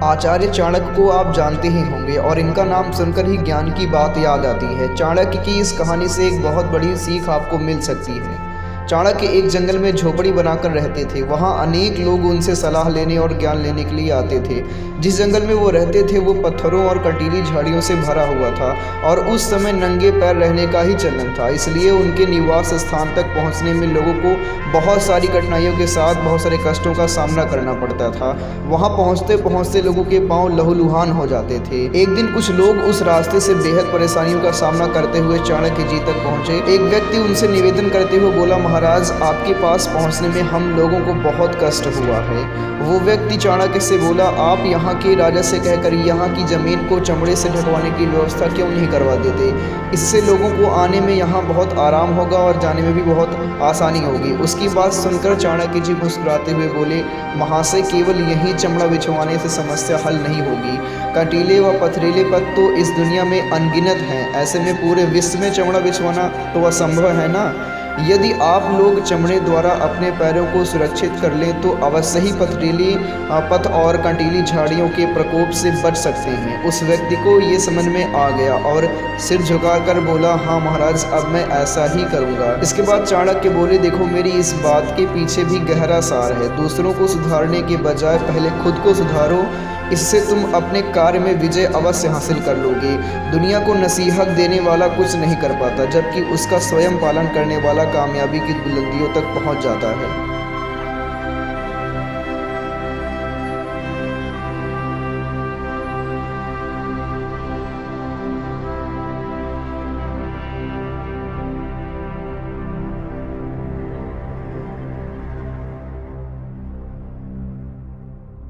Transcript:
आचार्य चाणक्य को आप जानते ही होंगे और इनका नाम सुनकर ही ज्ञान की बात याद आती है। चाणक्य की इस कहानी से एक बहुत बड़ी सीख आपको मिल सकती है। चाणक्य एक जंगल में झोपड़ी बनाकर रहते थे। वहाँ अनेक लोग उनसे सलाह लेने और ज्ञान लेने के लिए आते थे। जिस जंगल में वो रहते थे वो पत्थरों और कंटीली झाड़ियों से भरा हुआ था और उस समय नंगे पैर रहने का ही चलन था। इसलिए उनके निवास स्थान तक पहुँचने में लोगों को बहुत सारी कठिनाइयों के साथ बहुत सारे कष्टों का सामना करना पड़ता था। वहाँ पहुँचते पहुँचते लोगों के पाँव लहूलुहान हो जाते थे। एक दिन कुछ लोग उस रास्ते से बेहद परेशानियों का सामना करते हुए चाणक्य जी तक पहुँचे। एक व्यक्ति उनसे निवेदन करते हुए बोला, महाराज, आपके पास पहुंचने में हम लोगों को बहुत कष्ट हुआ है। वो व्यक्ति चाणक्य से बोला, आप यहाँ के राजा से कहकर यहाँ की ज़मीन को चमड़े से ढकवाने की व्यवस्था क्यों नहीं करवा देते? इससे लोगों को आने में यहाँ बहुत आराम होगा और जाने में भी बहुत आसानी होगी। उसकी बात सुनकर चाणक्य जी मुस्कुराते हुए बोले, महाशय, केवल यही चमड़ा बिछवाने से समस्या हल नहीं होगी। कंटीले व पथरीले पद तो इस दुनिया में अनगिनत हैं। ऐसे में पूरे विश्व में चमड़ा बिछवाना तो असंभव है ना। यदि आप लोग चमड़े द्वारा अपने पैरों को सुरक्षित कर लें तो अवश्य ही पथरीली पथ और कंटीली झाड़ियों के प्रकोप से बच सकते हैं। उस व्यक्ति को ये समझ में आ गया और सिर झुकाकर बोला, हाँ महाराज, अब मैं ऐसा ही करूँगा। इसके बाद चाणक्य बोले, देखो, मेरी इस बात के पीछे भी गहरा सार है। दूसरों को सुधारने के बजाय पहले खुद को सुधारो। इससे तुम अपने कार्य में विजय अवश्य हासिल कर लोगे। दुनिया को नसीहत देने वाला कुछ नहीं कर पाता, जबकि उसका स्वयं पालन करने वाला कामयाबी की बुलंदियों तक पहुंच जाता है।